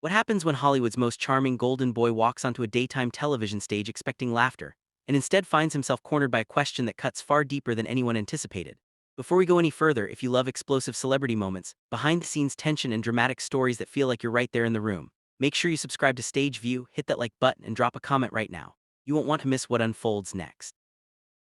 What happens when Hollywood's most charming golden boy walks onto a daytime television stage expecting laughter, and instead finds himself cornered by a question that cuts far deeper than anyone anticipated? Before we go any further, if you love explosive celebrity moments, behind-the-scenes tension and dramatic stories that feel like you're right there in the room, make sure you subscribe to Stage View, hit that like button, and drop a comment right now. You won't want to miss what unfolds next.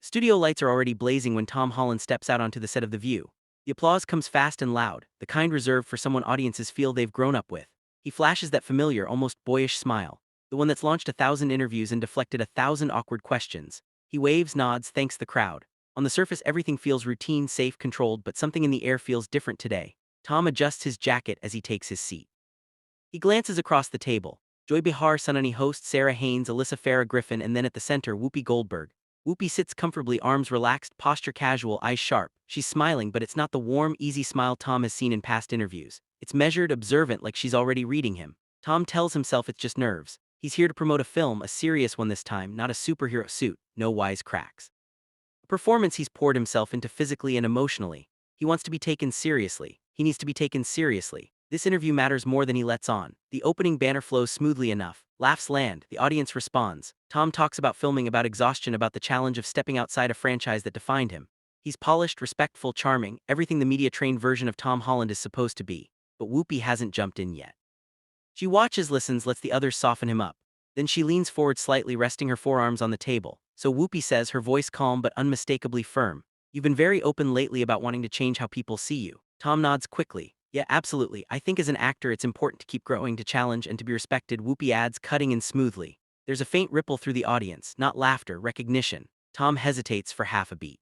Studio lights are already blazing when Tom Holland steps out onto the set of The View. The applause comes fast and loud, the kind reserved for someone audiences feel they've grown up with. He flashes that familiar, almost boyish smile, the one that's launched 1,000 interviews and deflected 1,000 awkward questions. He waves, nods, thanks the crowd. On the surface, everything feels routine, safe, controlled, but something in the air feels different today. Tom adjusts his jacket as he takes his seat. He glances across the table. Joy Behar, Sunny host Sarah Haynes, Alyssa Farah Griffin, and then at the center, Whoopi Goldberg. Whoopi sits comfortably, arms relaxed, posture casual, eyes sharp. She's smiling, but it's not the warm, easy smile Tom has seen in past interviews. It's measured, observant, like she's already reading him. Tom tells himself it's just nerves. He's here to promote a film, a serious one this time, not a superhero suit, no wise cracks. A performance he's poured himself into physically and emotionally. He wants to be taken seriously. He needs to be taken seriously. This interview matters more than he lets on. The opening banner flows smoothly enough. Laughs land, the audience responds. Tom talks about filming, about exhaustion, about the challenge of stepping outside a franchise that defined him. He's polished, respectful, charming, everything the media-trained version of Tom Holland is supposed to be. But Whoopi hasn't jumped in yet. She watches, listens, lets the others soften him up. Then she leans forward slightly, resting her forearms on the table. So Whoopi says, her voice calm but unmistakably firm, "You've been very open lately about wanting to change how people see you." Tom nods quickly. "Yeah, absolutely. I think as an actor it's important to keep growing, to challenge, and to be respected," Whoopi adds, cutting in smoothly. There's a faint ripple through the audience, not laughter, recognition. Tom hesitates for half a beat.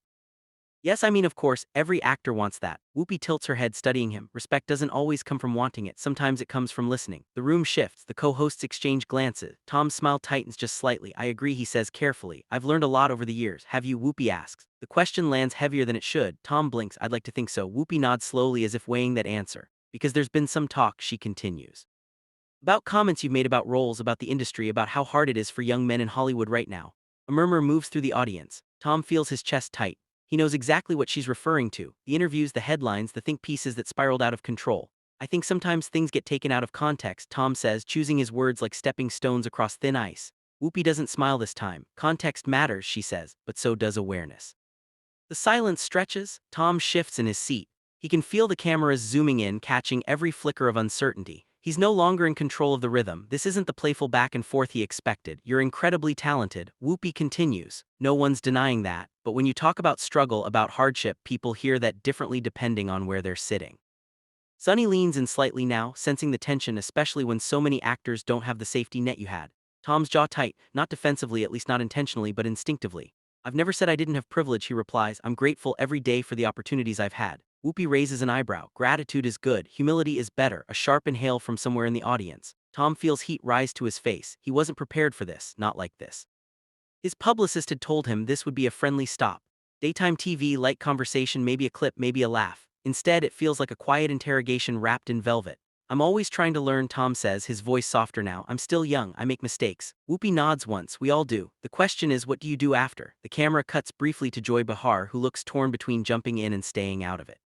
"Yes, I mean, of course, every actor wants that." Whoopi tilts her head, studying him. Respect doesn't always come from wanting it, sometimes it comes from listening. The room shifts, the co-hosts exchange glances. Tom's smile tightens just slightly. "I agree," he says carefully. "I've learned a lot over the years. Have you?" Whoopi asks. The question lands heavier than it should. Tom blinks. "I'd like to think so." Whoopi nods slowly as if weighing that answer. "Because there's been some talk," she continues, "about comments you've made about roles, about the industry, about how hard it is for young men in Hollywood right now." A murmur moves through the audience. Tom feels his chest tight. He knows exactly what she's referring to. The interviews, the headlines, the think pieces that spiraled out of control. "I think sometimes things get taken out of context," Tom says, choosing his words like stepping stones across thin ice. Whoopi doesn't smile this time. "Context matters," she says, "but so does awareness." The silence stretches. Tom shifts in his seat. He can feel the cameras zooming in, catching every flicker of uncertainty. He's no longer in control of the rhythm. This isn't the playful back and forth he expected. "You're incredibly talented," Whoopi continues. "No one's denying that. But when you talk about struggle, about hardship, people hear that differently depending on where they're sitting." Sunny leans in slightly now, sensing the tension, especially when so many actors don't have the safety net you had. Tom's jaw tight, not defensively, at least not intentionally, but instinctively. "I've never said I didn't have privilege," he replies. "I'm grateful every day for the opportunities I've had." Whoopi raises an eyebrow. "Gratitude is good, humility is better." A sharp inhale from somewhere in the audience. Tom feels heat rise to his face. He wasn't prepared for this, not like this. His publicist had told him this would be a friendly stop. Daytime TV, light conversation, maybe a clip, maybe a laugh. Instead, it feels like a quiet interrogation wrapped in velvet. "I'm always trying to learn," Tom says, his voice softer now. "I'm still young, I make mistakes." Whoopi nods once. "We all do. The question is, what do you do after?" The camera cuts briefly to Joy Behar, who looks torn between jumping in and staying out of it.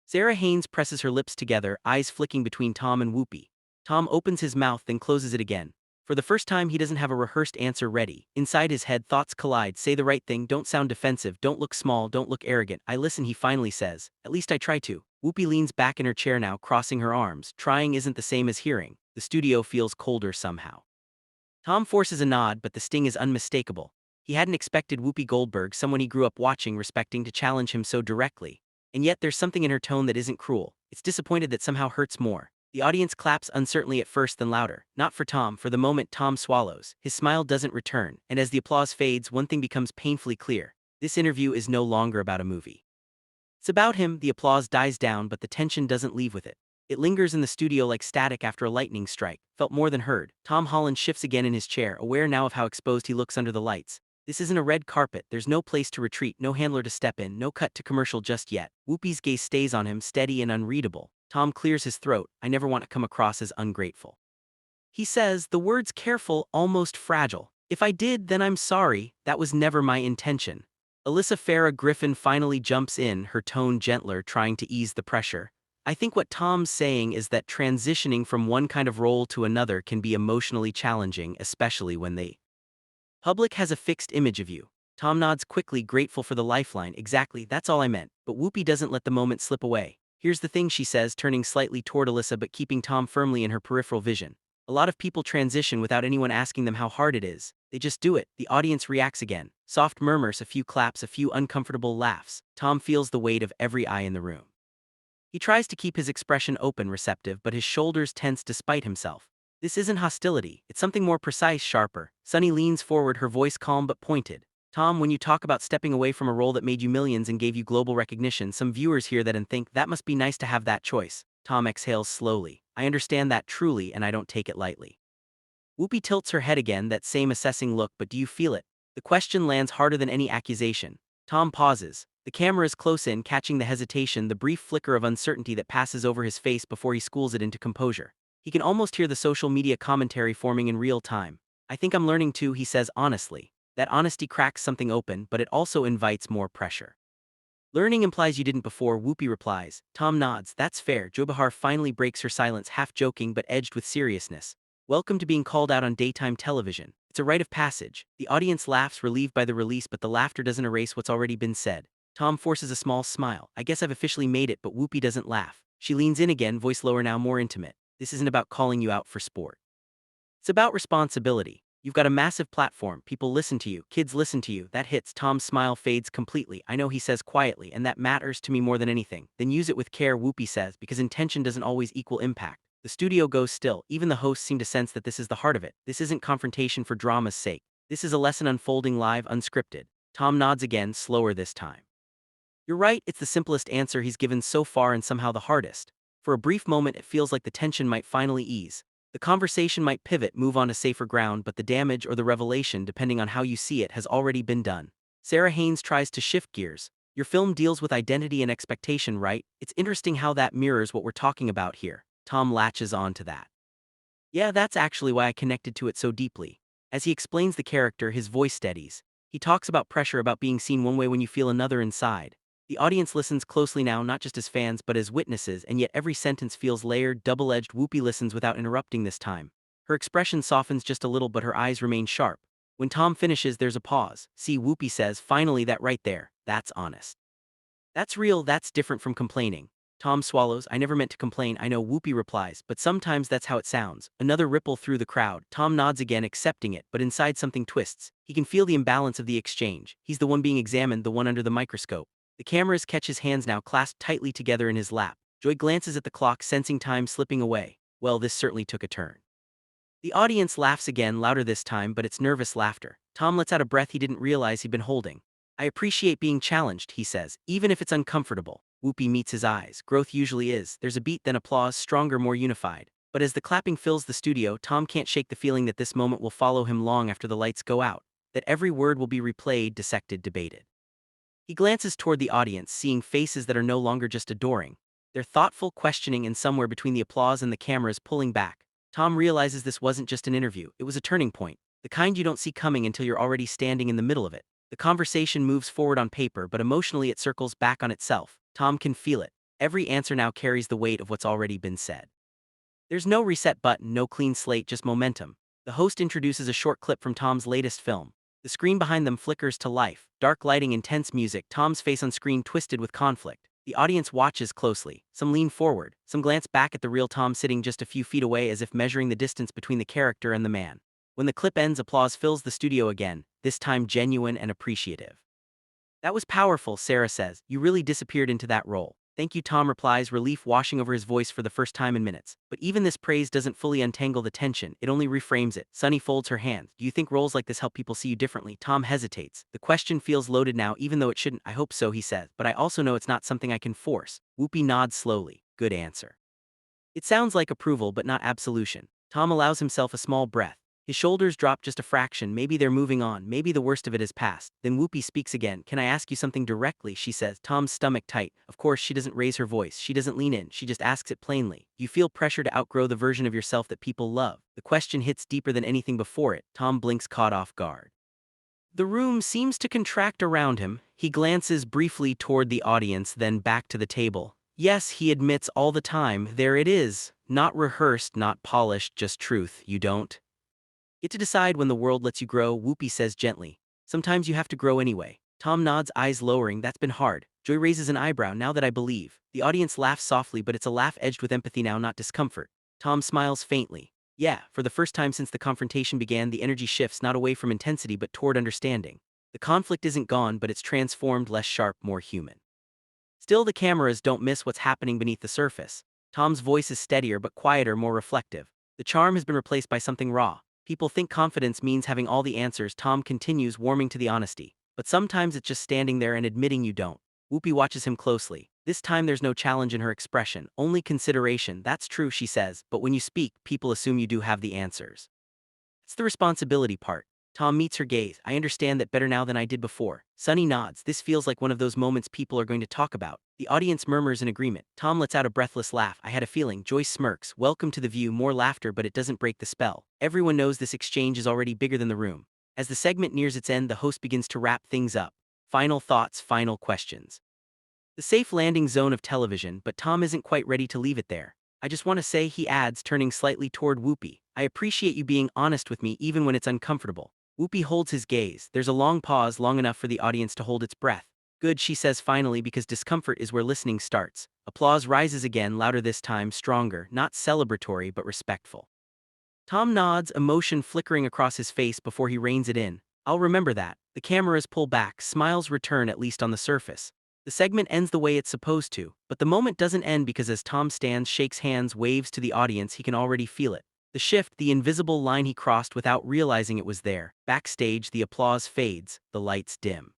Sarah Haynes presses her lips together, eyes flicking between Tom and Whoopi. Tom opens his mouth, then closes it again. For the first time, he doesn't have a rehearsed answer ready. Inside his head, thoughts collide. "Say the right thing, don't sound defensive, don't look small, don't look arrogant." "I listen," he finally says. "At least I try to." Whoopi leans back in her chair now, crossing her arms. Trying isn't the same as hearing. The studio feels colder somehow. Tom forces a nod, but the sting is unmistakable. He hadn't expected Whoopi Goldberg, someone he grew up watching, respecting, to challenge him so directly. And yet there's something in her tone that isn't cruel. It's disappointed that somehow hurts more. The audience claps uncertainly at first, then louder. Not for Tom. For the moment, Tom swallows. His smile doesn't return, and as the applause fades, one thing becomes painfully clear. This interview is no longer about a movie. It's about him. The applause dies down, but the tension doesn't leave with it. It lingers in the studio like static after a lightning strike, felt more than heard. Tom Holland shifts again in his chair, aware now of how exposed he looks under the lights. This isn't a red carpet. There's no place to retreat, no handler to step in, no cut to commercial just yet. Whoopi's gaze stays on him, steady and unreadable. Tom clears his throat. "I never want to come across as ungrateful," he says, the words careful, almost fragile. "If I did, then I'm sorry. That was never my intention." Alyssa Farah Griffin finally jumps in, her tone gentler, trying to ease the pressure. I think what Tom's saying is that transitioning from one kind of role to another can be emotionally challenging, especially when the public has a fixed image of you. Tom nods quickly, grateful for the lifeline. Exactly, that's all I meant. But Whoopi doesn't let the moment slip away. Here's the thing, she says, turning slightly toward Alyssa but keeping Tom firmly in her peripheral vision. A lot of people transition without anyone asking them how hard it is. They just do it. The audience reacts again. Soft murmurs, a few claps, a few uncomfortable laughs. Tom feels the weight of every eye in the room. He tries to keep his expression open, receptive, but his shoulders tense despite himself. This isn't hostility, it's something more precise, sharper. Sunny leans forward, her voice calm but pointed. Tom, when you talk about stepping away from a role that made you millions and gave you global recognition, some viewers hear that and think, that must be nice to have that choice. Tom exhales slowly. I understand that truly, and I don't take it lightly. Whoopi tilts her head again, that same assessing look, but do you feel it? The question lands harder than any accusation. Tom pauses. The camera is close in, catching the hesitation, the brief flicker of uncertainty that passes over his face before he schools it into composure. He can almost hear the social media commentary forming in real time. I think I'm learning too, he says honestly. That honesty cracks something open, but it also invites more pressure. Learning implies you didn't before, Whoopi replies. Tom nods. That's fair. Jobahar finally breaks her silence, half joking but edged with seriousness. Welcome to being called out on daytime television. It's a rite of passage. The audience laughs, relieved by the release, but the laughter doesn't erase what's already been said. Tom forces a small smile. I guess I've officially made it, but Whoopi doesn't laugh. She leans in again, voice lower now, more intimate. This isn't about calling you out for sport. It's about responsibility. You've got a massive platform, people listen to you, kids listen to you. That hits. Tom's smile fades completely. I know, he says quietly, and that matters to me more than anything. Then use it with care, Whoopi says, because intention doesn't always equal impact. The studio goes still. Even the hosts seem to sense that this is the heart of it. This isn't confrontation for drama's sake. This is a lesson unfolding live, unscripted. Tom nods again, slower this time. You're right, it's the simplest answer he's given so far and somehow the hardest. For a brief moment it feels like the tension might finally ease. The conversation might pivot, move on to safer ground, but the damage or the revelation, depending on how you see it, has already been done. Sarah Haynes tries to shift gears. Your film deals with identity and expectation, right? It's interesting how that mirrors what we're talking about here. Tom latches on to that. Yeah, that's actually why I connected to it so deeply. As he explains the character, his voice steadies. He talks about pressure, about being seen one way when you feel another inside. The audience listens closely now, not just as fans but as witnesses, and yet every sentence feels layered, double-edged. Whoopi listens without interrupting this time. Her expression softens just a little, but her eyes remain sharp. When Tom finishes, there's a pause. See, Whoopi says, finally, that right there, that's honest. That's real, that's different from complaining. Tom swallows. I never meant to complain, I know, Whoopi replies, but sometimes that's how it sounds. Another ripple through the crowd. Tom nods again, accepting it, but inside something twists. He can feel the imbalance of the exchange. He's the one being examined, the one under the microscope. The cameras catch his hands now, clasped tightly together in his lap. Joy glances at the clock, sensing time slipping away. Well, this certainly took a turn. The audience laughs again, louder this time, but it's nervous laughter. Tom lets out a breath he didn't realize he'd been holding. I appreciate being challenged, he says, even if it's uncomfortable. Whoopi meets his eyes. Growth usually is. There's a beat, then applause, stronger, more unified. But as the clapping fills the studio, Tom can't shake the feeling that this moment will follow him long after the lights go out, that every word will be replayed, dissected, debated. He glances toward the audience, seeing faces that are no longer just adoring. They're thoughtful, questioning, and somewhere between the applause and the cameras pulling back. Tom realizes this wasn't just an interview, it was a turning point. The kind you don't see coming until you're already standing in the middle of it. The conversation moves forward on paper, but emotionally it circles back on itself. Tom can feel it. Every answer now carries the weight of what's already been said. There's no reset button, no clean slate, just momentum. The host introduces a short clip from Tom's latest film. The screen behind them flickers to life. Dark lighting, intense music, Tom's face on screen twisted with conflict. The audience watches closely. Some lean forward, some glance back at the real Tom sitting just a few feet away, as if measuring the distance between the character and the man. When the clip ends, applause fills the studio again, this time genuine and appreciative. That was powerful, Sarah says. You really disappeared into that role. Thank you, Tom replies, relief washing over his voice for the first time in minutes. But even this praise doesn't fully untangle the tension, it only reframes it. Sunny folds her hands. Do you think roles like this help people see you differently? Tom hesitates. The question feels loaded now, even though it shouldn't. I hope so, he says, but I also know it's not something I can force. Whoopi nods slowly. Good answer. It sounds like approval, but not absolution. Tom allows himself a small breath. His shoulders drop just a fraction. Maybe they're moving on, maybe the worst of it is past. Then Whoopi speaks again. Can I ask you something directly, she says, Tom's stomach tight. Of course, she doesn't raise her voice, she doesn't lean in, she just asks it plainly. You feel pressure to outgrow the version of yourself that people love. The question hits deeper than anything before it. Tom blinks, caught off guard. The room seems to contract around him. He glances briefly toward the audience, then back to the table. Yes, he admits all the time, there it is. Not rehearsed, not polished, just truth. You don't get to decide when the world lets you grow, Whoopi says gently. Sometimes you have to grow anyway. Tom nods, eyes lowering. That's been hard. Joy raises an eyebrow. Now that I believe. The audience laughs softly, but it's a laugh edged with empathy now, not discomfort. Tom smiles faintly. Yeah, for the first time since the confrontation began, the energy shifts not away from intensity but toward understanding. The conflict isn't gone, but it's transformed, less sharp, more human. Still, the cameras don't miss what's happening beneath the surface. Tom's voice is steadier but quieter, more reflective. The charm has been replaced by something raw. People think confidence means having all the answers. Tom continues, warming to the honesty. But sometimes it's just standing there and admitting you don't. Whoopi watches him closely. This time there's no challenge in her expression, only consideration. That's true, she says, but when you speak, people assume you do have the answers. It's the responsibility part. Tom meets her gaze. I understand that better now than I did before. Sunny nods. This feels like one of those moments people are going to talk about. The audience murmurs in agreement. Tom lets out a breathless laugh. I had a feeling. Joyce smirks. Welcome to the view. More laughter, but it doesn't break the spell. Everyone knows this exchange is already bigger than the room. As the segment nears its end, the host begins to wrap things up. Final thoughts, final questions. The safe landing zone of television, but Tom isn't quite ready to leave it there. I just want to say, he adds, turning slightly toward Whoopi, I appreciate you being honest with me even when it's uncomfortable. Whoopi holds his gaze. There's a long pause, long enough for the audience to hold its breath. Good, she says finally, because discomfort is where listening starts. Applause rises again, louder this time, stronger, not celebratory but respectful. Tom nods, emotion flickering across his face before he reins it in. I'll remember that. The cameras pull back, smiles return, at least on the surface. The segment ends the way it's supposed to, but the moment doesn't end because as Tom stands, shakes hands, waves to the audience, he can already feel it. The shift, the invisible line he crossed without realizing it was there. Backstage, the applause fades, the lights dim.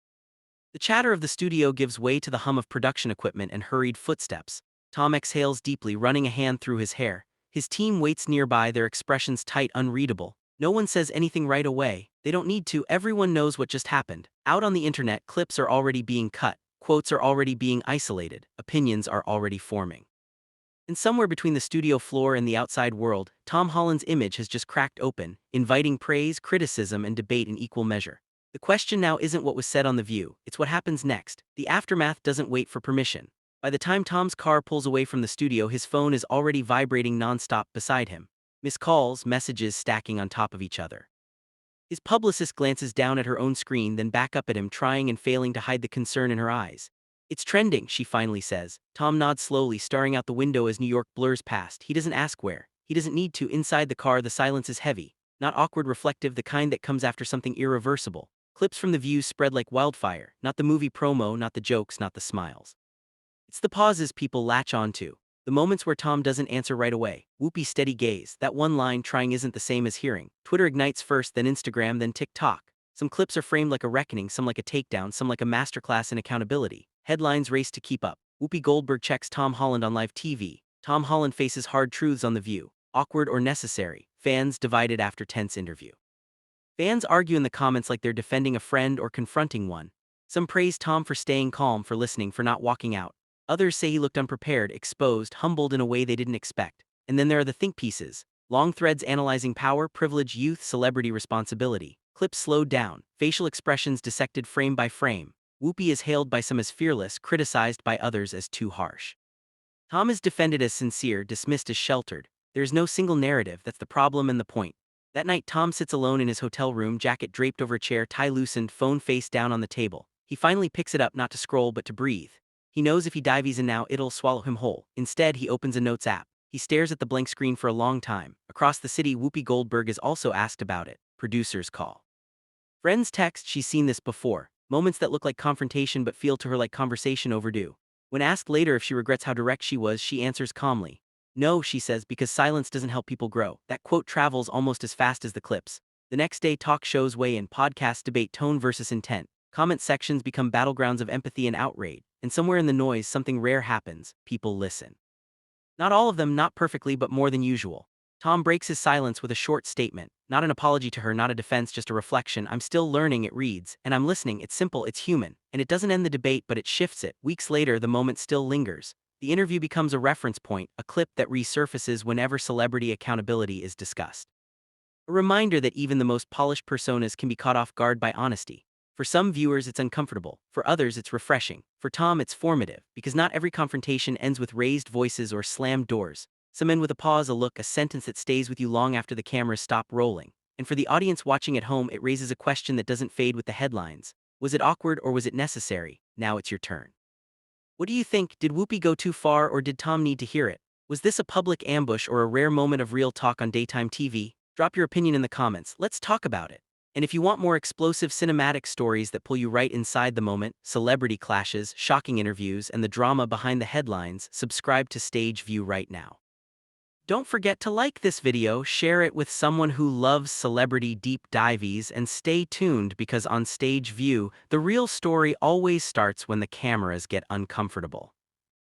The chatter of the studio gives way to the hum of production equipment and hurried footsteps. Tom exhales deeply, running a hand through his hair. His team waits nearby, their expressions tight, unreadable. No one says anything right away. They don't need to. Everyone knows what just happened. Out on the internet, clips are already being cut. Quotes are already being isolated. Opinions are already forming. And somewhere between the studio floor and the outside world, Tom Holland's image has just cracked open, inviting praise, criticism, and debate in equal measure. The question now isn't what was said on The View, it's what happens next. The aftermath doesn't wait for permission. By the time Tom's car pulls away from the studio, his phone is already vibrating nonstop beside him. Missed calls, messages stacking on top of each other. His publicist glances down at her own screen, then back up at him, trying and failing to hide the concern in her eyes. It's trending, she finally says. Tom nods slowly, staring out the window as New York blurs past. He doesn't ask where. He doesn't need to. Inside the car, the silence is heavy. Not awkward, reflective, the kind that comes after something irreversible. Clips from The View spread like wildfire. Not the movie promo, not the jokes, not the smiles. It's the pauses people latch onto. The moments where Tom doesn't answer right away. Whoopi's steady gaze. That one line, trying, isn't the same as hearing. Twitter ignites first, then Instagram, then TikTok. Some clips are framed like a reckoning, some like a takedown, some like a masterclass in accountability. Headlines race to keep up. Whoopi Goldberg checks Tom Holland on live TV. Tom Holland faces hard truths on The View. Awkward or necessary. Fans divided after tense interview. Fans argue in the comments like they're defending a friend or confronting one. Some praise Tom for staying calm, for listening, for not walking out. Others say he looked unprepared, exposed, humbled in a way they didn't expect. And then there are the think pieces. Long threads analyzing power, privilege, youth, celebrity, responsibility. Clips slowed down, facial expressions dissected frame by frame. Whoopi is hailed by some as fearless, criticized by others as too harsh. Tom is defended as sincere, dismissed as sheltered. There is no single narrative, that's the problem and the point. That night, Tom sits alone in his hotel room, jacket draped over a chair, tie loosened, phone face down on the table. He finally picks it up, not to scroll but to breathe. He knows if he dives in now, it'll swallow him whole. Instead, he opens a notes app. He stares at the blank screen for a long time. Across the city, Whoopi Goldberg is also asked about it. Producers call. Friends text, she's seen this before. Moments that look like confrontation but feel to her like conversation overdue. When asked later if she regrets how direct she was, she answers calmly. No, she says, because silence doesn't help people grow. That quote travels almost as fast as the clips. The next day, talk shows weigh in, podcasts debate tone versus intent. Comment sections become battlegrounds of empathy and outrage. And somewhere in the noise, something rare happens. People listen. Not all of them, not perfectly, but more than usual. Tom breaks his silence with a short statement. Not an apology to her, not a defense, just a reflection. I'm still learning, it reads, and I'm listening. It's simple, it's human. And it doesn't end the debate, but it shifts it. Weeks later, the moment still lingers. The interview becomes a reference point, a clip that resurfaces whenever celebrity accountability is discussed. A reminder that even the most polished personas can be caught off guard by honesty. For some viewers, it's uncomfortable. For others, it's refreshing. For Tom, it's formative, because not every confrontation ends with raised voices or slammed doors. Some end with a pause, a look, a sentence that stays with you long after the cameras stop rolling. And for the audience watching at home, it raises a question that doesn't fade with the headlines. Was it awkward or was it necessary? Now it's your turn. What do you think? Did Whoopi go too far or did Tom need to hear it? Was this a public ambush or a rare moment of real talk on daytime TV? Drop your opinion in the comments. Let's talk about it. And if you want more explosive cinematic stories that pull you right inside the moment, celebrity clashes, shocking interviews, and the drama behind the headlines, subscribe to Stage View right now. Don't forget to like this video, share it with someone who loves celebrity deep dives, and stay tuned because on Stage View, the real story always starts when the cameras get uncomfortable.